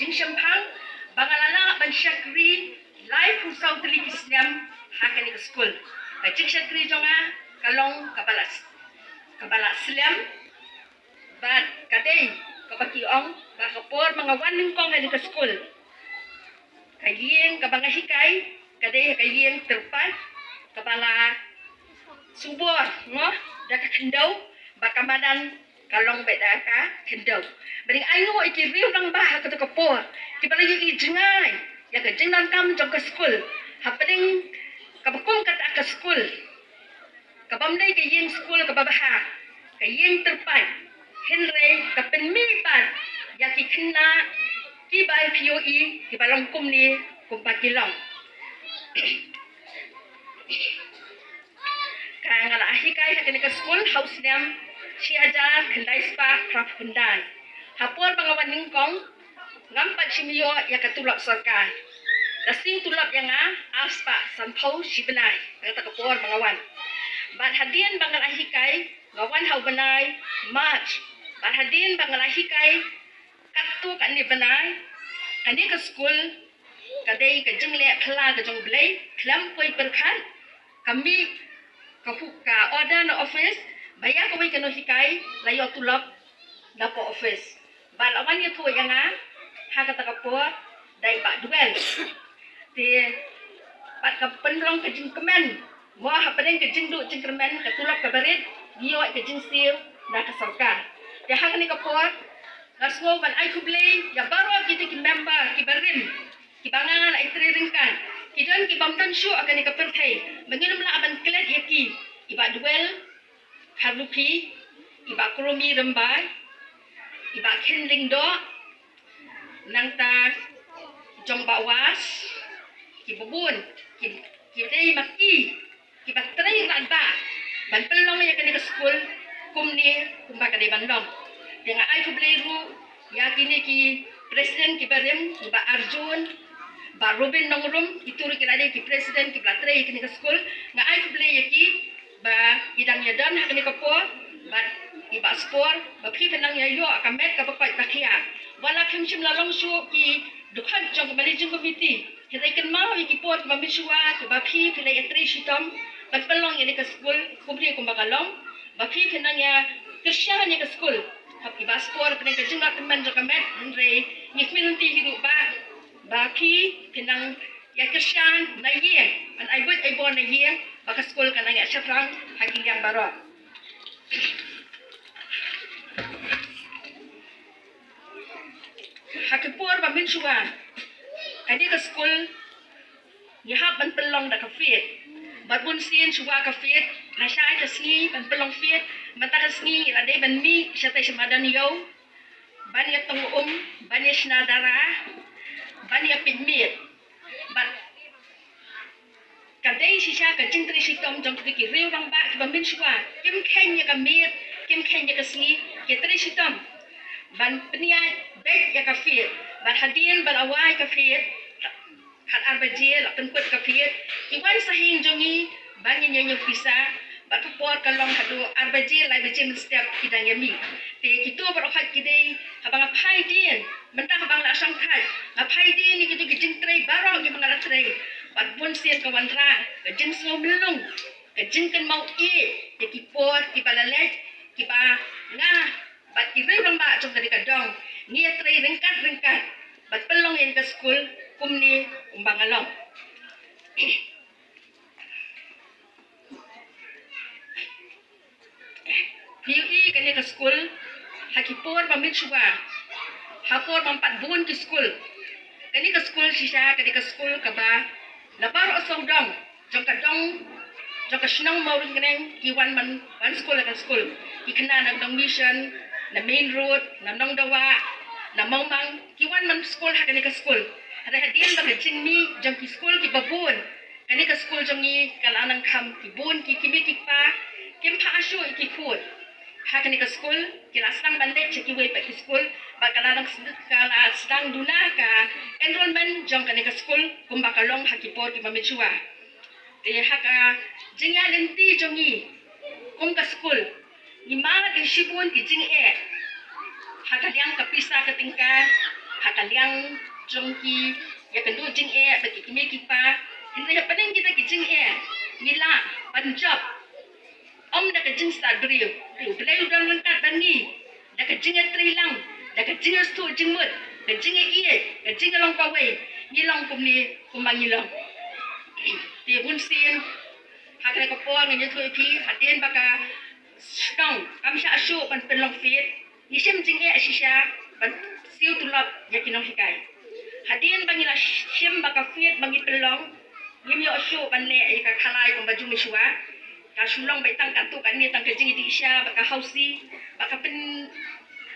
jing shampang bangalana ban syakri live husau teli Islam hakani ke school jing syakri jonga kalong kabala Islam bat kadai kabaki ong ba kapor mga waning kong ani ke school kayeng kabanga hikay kadai kayeng terpat kabala subor ngo dak kendau bakamadan kalong beda ka kendau bering ayo iki riu nang bah ka kapor ki balagi ki jengai ya ka jengnan kam jong ka school happening kabakong kata ka school kabamdai ka yeng school ka babaha ka yeng terpat henry ka penmipan ya ki kena ki bai POE ki balong kum ni kumpakilong ngala hikai hakini ke school house niam siajar kendai spa craft kendai hapur bangawan ningkong ngampat simio ya katulak sarkar lasing tulak yang aspa sampau sibenai kata kapur bangawan bat hadian bangala hikai ngawan hau benai march bat hadian bangala hikai katu kani benai kani ke school kadai ke jengle khala ke jong blai klam koi berkhan kami kapuka order no office bayar kau ikan hikai layo tulak dapo office balawan itu yang kata kapur dai bak duel ti bat kapenlong kejing kemen wah hapeneng kejing du jing kemen katulak kabarit dio kejing sil na kasarkar ya hakani kapur ngaswo ban ai kublei ya baro kita ki member ki barim ki bangan ai triringkan kidan ki bamtan syu akan ni kaperthai menginum la aban klet yaki iba duel halupi iba kromi rembai iba kending do nangta jong bawas ki bubun ki dei maki ki batrai radba ban pelong ya kini ke school kumni kumba kadai bandong dengan ai kubleru ya kini ki presiden ki barim iba Arjun ba Robin nongrum ituri kilade ki presiden ki blatre ki ke school nga ai kuble yaki ba idang yadan hakni ko po ba iba spor ba phi penang ya yo akamet ka papai takia wala phimchim la long shu ki dukhan jong managing committee hidai kan mau ki pot ba miswa ki ba phi phile etri shitom ba pelong ya ke school kuble ko bagalong ba phi penang ya kesya ni ke school hap ki ba spor penang ke jinga teman jong kamet re ngikminti hidup baki pinang ya kesyan na ye an ai buat ai bon na ye baka school kan ya syafrang haking yang baro hakipur ba min suwan kadi ke school ya hab ban pelong da ka fit bat bun sin suwa ka fit na syai ka sngi ban pelong fit mata ka sngi la dei ban mi syate semadan yo ban ya tong ban ya snadara banyak pigment, but kadai sisa kacing teri sitom jom kiki riu rang bak bambin suwa kim kenya kamit kim kenya kasni kiteri sitom ban peniat baik ya kafir ban hadian ban awai kafir kat arbajil penkut kafir iwan sahing jongi ban nyanyi pisa bat por kalong hadu arbajil lai bejim setiap kidang yami te kitu berokat kidai habang apai din mentah habang la sangkat apai din ni kitu kijing tray barang ki bangala tray bat pun sian kawan tra kejing slow melung kejing kan mau ki por ki balalet ki ba ngah bat ki reng ba jong dari kadong ni tray ringkat bat pelong yang ke school kumni umbangalong PUE kani ke school hakipur pamit suwa hapur mampat bun ke school kani ke school sisa kani ke school kaba lapar osong dong jong kadong jong kasinong mau ringneng kiwan man one school ke school ikena nang dong mission na main road na nong dawa na mamang kiwan man school hakani ke school ada hadian baka jingmi jong ki school ki babun kani ke school jong ni kalanang kam ki bun ki kimi ki pa kim pa asu ki food hakani ke school kilasang bandek ceki we pe school bakalang kala sedang duna ka enrollment jong kani ke school kumbakalong hakipor ki pamitsua te haka jingya lenti jongi kum ke school ni ma di sibun ki jing e haka diang ke pisa ke tingka hakaliang jongki ya kendu jing bagi kimi kipa hindi paling kita kijing mila Punjab da kajing sadriu blai udang lengkat bangi da kajing trilang da kajing stu jingmut kajing kajing long kawai ngilong kumni kumangilong ti bunsin hakale ko po ngin yuthu pi hadin baka stong kamsha asu pan pelong fit nisim jing shisha ban siu tulap yakinong hikai hadin bangila sim baka fit bangi pelong yimyo asu pan le ka khalai ko baju miswa ka sulong bai tang kantu kan ni tang kajing di isya baka hausi baka pen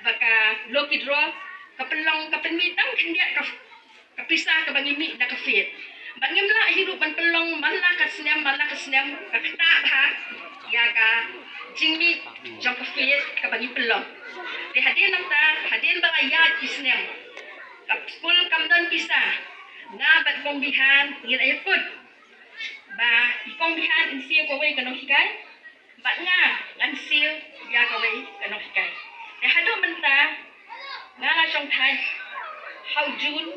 baka loki draw ka pelong ka penmitang kendia ka pisah ka bangi mi da ka fit bangim la hidup pan pelong malla ka snem ka kata ha ya ka jingmi jong ka fit ka bangi pelong di hadin namta hadin baka ya kisnem ka school kamdan pisah nga bat kombihan ngil ayput ba ikong bihan insiu ko wei kanong hikay bat nga ngan siu ya ko wei kanong hikay de hado menta nga la song thai hau jun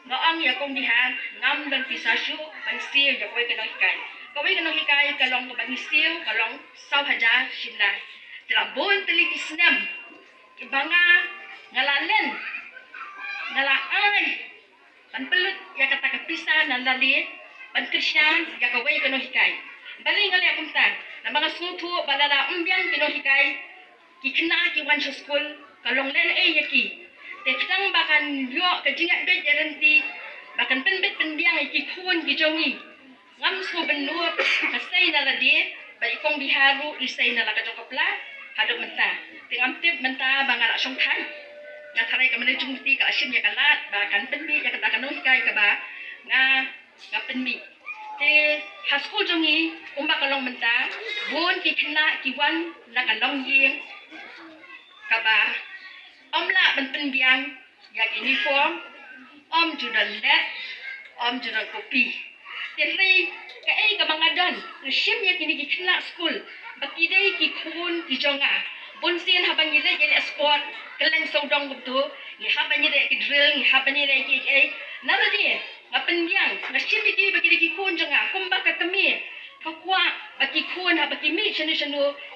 no ang ya kong bihan ngam dan pisasyu ban siu ya ko wei kanong hikay kalong ko bang siu kalong saw haja shinla tela bon teli kisnem ibanga ngalalen ngala ai ban pelut ya kata kapisa nan lalit ban Krishna ya kawai kano hikai bali ngali akunta na mga sutu balala umbiang kano hikai kikna ki wan school kalong len yaki te kitang bakan yo kajingat be garanti bakan penbet penbiang ki khun ki jongi ngam su benur kasai na ladi bali kong biharu isai na la ka jokopla hado menta tingam tip menta bangala song thai na tharai ka manai jumti ka asim ya kalat bakan penbi ya kata kano hikai ka ba nga penmi te haskul jongi umba kalong menta bon ki khna ki wan na kalong yeng kaba omla ban penbiang ya uniform judan let judan kopi te rei ka ka mangadon sim ya kini ki khna school bakidai ki khun ki jonga bon sin habang yele yele sport keleng sodong betu ni habang yele ki drill ni habang yele ki naradi ngapen biang ngasim di bagi di kun jonga kumba ka kami kakwa bagi kun ha bagi mi chenu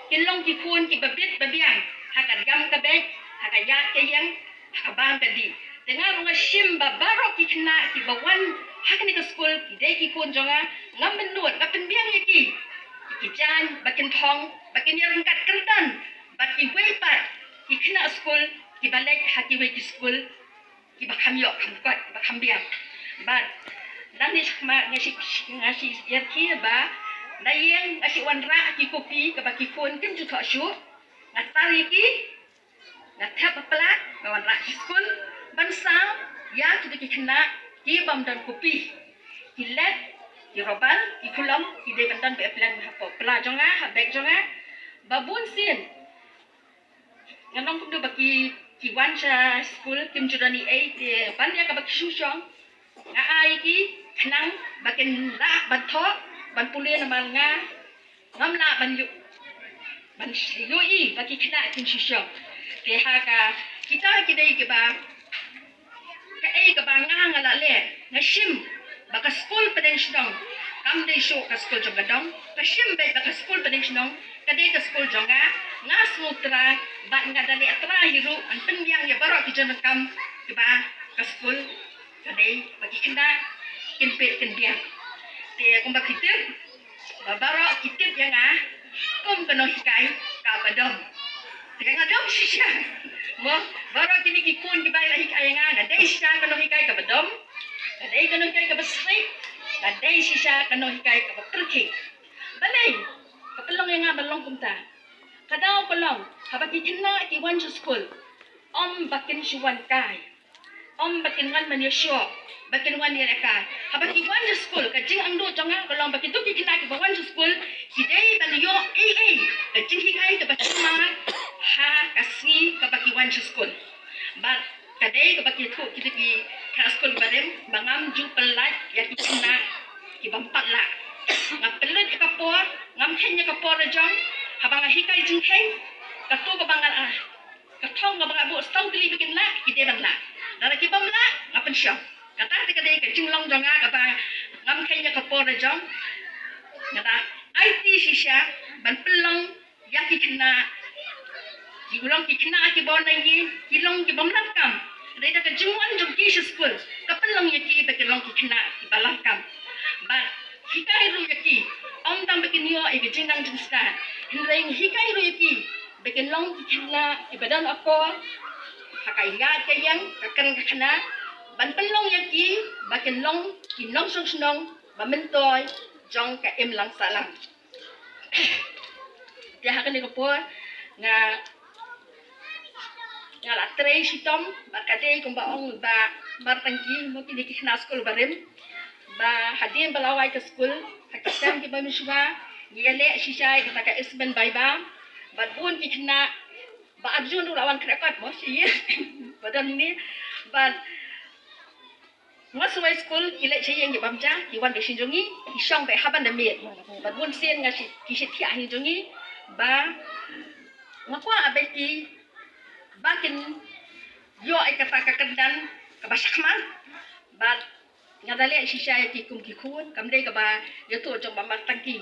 kilong ki kun ki babit babiang hakat gam ka bek hakaya kayang hakabang tadi dengar ngasim babaro ki kena ki bawan hakani ka school ki dai ki kun jonga ngam menut ngapen biang yaki ki jan bakin thong bakin yang kat kerdan bagi weipat ki kena school ki balek haki wei ki school ki bakam yok kamkat bakam biang but nani sama ngasi yarki ba layeng ngasi wanra ki kopi ka baki phone tim ju tho shu ngatari ki ngathap pala ka wanra school ban sang ya tu ki khna ki bam dan kopi ki let ki roban ki kulam ki de bandan be plan ha pala jonga ha bek jonga babun sin nganong kum do baki ki wan cha school kim judani te ban ya ka baki shu chong nga ai ki khnang bakin la ban tho ban pulien mal nga ngam la ban yu i baki khna kin shisho te ha ka kita ki dei ke ba ka ai ka ba nga nga la le na shim baka school pedeng shdong kam dei show ka school jong gadong ka shim be baka school pedeng shdong ka dei ka school jonga nga sutra ba nga dali atra hiru an penbiang ya baro ki jon kam ki ba ka school kadai bagi kena kimpit kendiang te kumba kitip babaro kitip yang kum kena hikai ka padom te ngadom sisya mo baro kini kikun ki bai hikai nga dai sisya kena hikai ka padom dai kena hikai ka basri dai sisya kena hikai ka perki balai kapelong yang balong kumta kadau pelong habaki kena ki wan school bakin shuwan kai bakin wan manisyo bakin wan ka habaki wan school ka jing ang do jonga kolong bakin tu ki kina ki wan school ki dei baliyo ka jing hikai ka basuma ha kasi ka baki wan school but kadai ka baki tu ki ka school barem bangam ju pelat ya ki kina ki bampat la ngapelut ka por ngam henya ka por jong habang hikai jing hen ka tu ka bangal ka thong ka bangabu stau dili bikin la ki de bang la Dara ki bom la ngapen syong. Kata tika dei ke jinglong jonga kata ngam kenya ke por jong. Kata IT shisha ban pelong yaki kena ki ulong ki kena ki bon nai ki long ki bom lakam. Dei ta ke jingwan jong ki school. Ka pelong yaki be ke long ki kena ki balakam. Ba hikai ru yaki om tam be kinyo e ke jingnang jing sta. Hindreng hikai ru yaki be ke long ki kena ki badan akor. Hakai ya ke yang kakan kena ban pelong yaki bakin long kinong song snong ba mentoy jong ka em lang salang dia hakan ni ko nga la tre sitom ba kate ko ba ong ba bartangki mo ki kina school barim ba hadin balawai ka school hakisam ki ba miswa yele shisha ka ka isben bai ba bun ki kina ba arjun lawan krekot mo si badan ni ba Masuk school, ilek saya yang dibamja, iwan ke sinjongi, isong be haban demit. Badun sen ngasi kisit kia hinjongi, ba ngakwa abeki, bakin yo ay kata kakandan, kabasakman, ba ngadali sisa ki kum kikun, kamde ka ba yoto jong bamak tangki,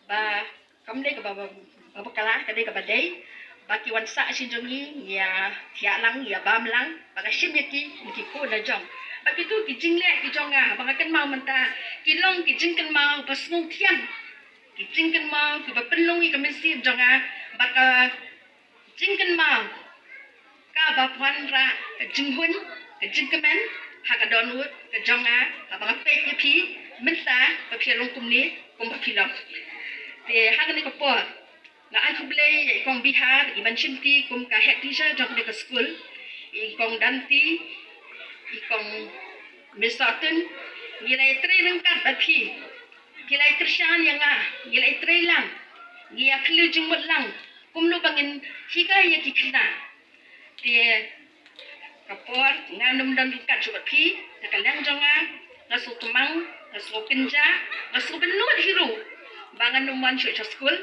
ba kamde ka ba babakala, kade ka ba day, baki wan sa sinjongi, ya tialang, ya bamlang, baga simyaki, kikun na jong. Bagi tu kijing le kijong ah bangakan mau mentah kilong kijing kan mau pasung tiang kijing kan mau ke penlong i kamisi jong ah baka jing kan mau ka ba puan ra ke jing hun ke jing kemen ha ka don wut ke jong ah banga pe ki pi mentah ba pi long kum ni kum ba pi long te ha ni ko por na ai ku ble i kong bihar i ban chimti kum ka head teacher jong de ka school i kong danti ikong misaten gilai tre rengkat bapi gilai kersian yang gilai tre lang gia kelu jumut lang kumlu bangin hikai ya kikna dia kapor nganum dan rengkat cubat pi nakalang jonga ngasu tumang ngasu kenja ngasu benut hiru bangan numan cuci school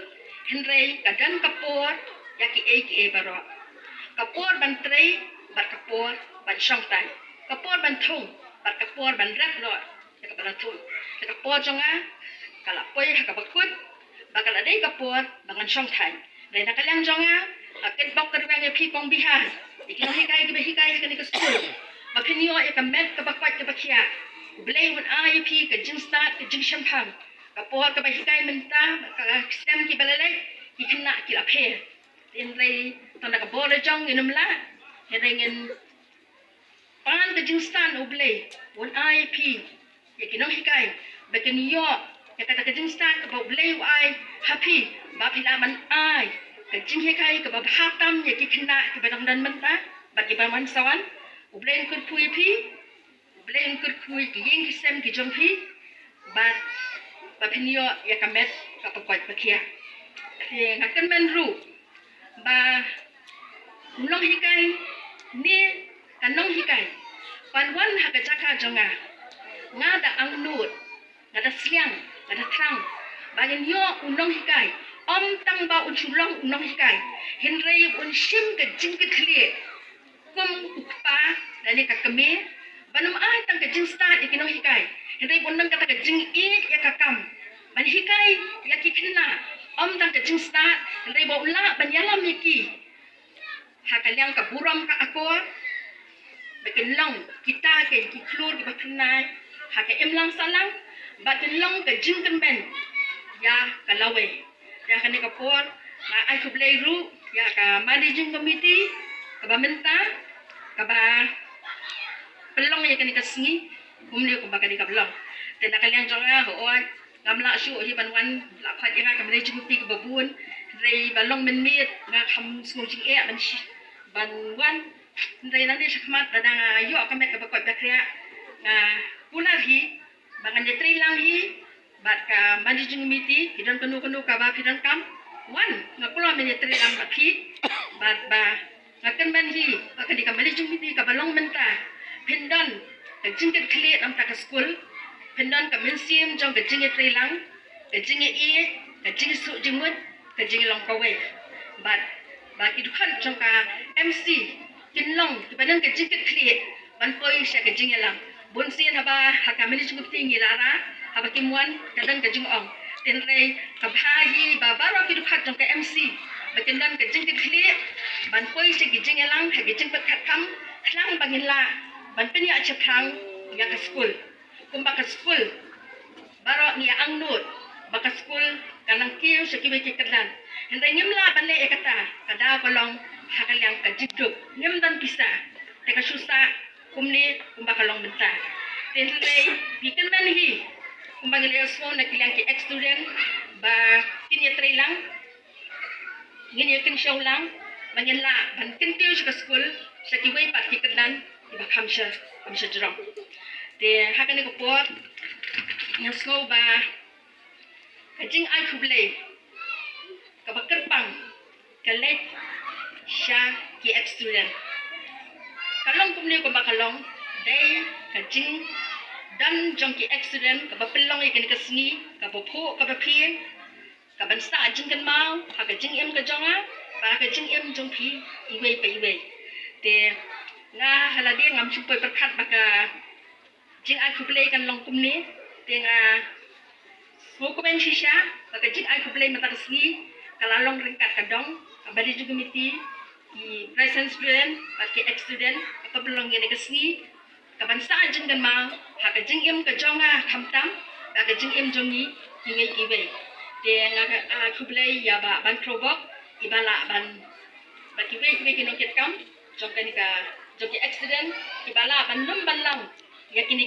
henry kadang kapor yaki eke baro kapor ban tre bat kapor ban syongtai kapor ban thung bat kapor ban rap lo ka ban thung kapor jonga kala poi ka bakut bakal ada kapor bangan song thai dai nakalang jonga aket bok ka bang pi kong bihar ikino hikai ka ni ka school mapinyo e ka met ka bakwat ka bakia blay un ai pi ka jing start ka jing shampang kapor ka ba hikai menta ka stem ki balalai ikna ki la phe in rei tanda ka bor jong inumla hedengin pan ke jingstan ublay un IP ya kinong hikai beken yo ya kata ke jingstan ke ublay ai happy ba pilaman ai ke jing hikai ke ba hatam ya kikna ke badang dan menta bagi ba man sawan ublay kur pui pi ublay kur pui ke yeng kisem ki jongpi ba pinyo ya kamet ka pakwat pakia ye ngakan men ru ba ulong hikai ni kanong hikai panwan haka jaka jonga ngada ang nut ngada sliang ngada trang bagin yo unong hikai om tang ba unchulong unong hikai hinrei un shim ke jing ke khle kum ukpa dani ka keme banum ai tang ke jing sta ikinong hikai hinrei unang kata ke jing i ya kakam ban hikai ya kikna om tang ke jing sta hinrei ba ula banyalam yaki hakaliang ka buram ka akor bakin long kita ke klur ke bakenai hake emlang salang bakin long ke jingken ben ya kalawe ya kani kapor na ai ku blay ru ya ka managing committee ka ba menta ka ba pelong ya kani kasingi kumli ko ba kani ka pelong te nakaliang jonga ho ngamla shu hi banwan la khat ya ka managing committee ka babun rei balong men mit nga kham smojing e banwan Ndai nanti sakmat dadang yo kamet ka bakot bakria nga punar hi bangan jetri lang hi bat ka managing committee kidon kanu ka ba pidon kam wan nga kulo men jetri lang bat hi bat ba ngakan man hi ka di ka managing committee ka balong menta pindon ka jingket khle am ta ka school pindon ka mensim jong ka jingetri lang ka jinge e ka jinge su jingmut ka jinge long ka we bat ba ki dukhan jong ka MC kinlong kibanan ka jingket khle ban poi sya ke jing yalang bun sin haba hakamili chukup tingi lara haba kimuan kadang ke jing ong tin rei ka bhahi ba baro ki dukhat jong ke MC bakin dan ke jing ke khli ban poi sya ke jing yalang ha ke jing pat khat kam hlang bangin la ban peni a chaphang ya ke school kumba ke school baro ni ang nut baka school kanang kiu sa kiwi kikadlan hindi ngimla banle ekata kada kolong hakalyang kajiduk ngim dan pisa teka susa kumni kumba kalong benta tenle bikin man hi kumba ngile so na kilyang ki ex student ba kinya lang ngin yakin show lang bangila ban kintiu sa school sa kiwi pat kikadlan iba kamsha jurong te hakani ko pot yang snow ba kajing ai kublay kabakerpang kalet siya ki ex student kalong kumni ko bakalong day kajing dan jong ki ex student kabapelong ikan kasni kabopo kabapien kabansa jing kan mau hakajing em kajonga ba kajing em jong pi iwe pa iwe te nga haladi ngam chupoy berkat baka jing ai kublay kan long kumni te nga Hukuman sisya, pagkajik ay kublay matakasgi, kalalong ringkat kadong, kabali juga miti, i present student, pati ex-student, kapabulong yan kasgi, kabansaan jeng dan mau, hakajing im kajonga kamtam, hakajing im jongi, ingay kiway. Dia nga kublay yaba ban krobok, ibala ban kiway kinongkit kam, jong kanika, jong ki ex-student, ibala ban lumban lang, yakini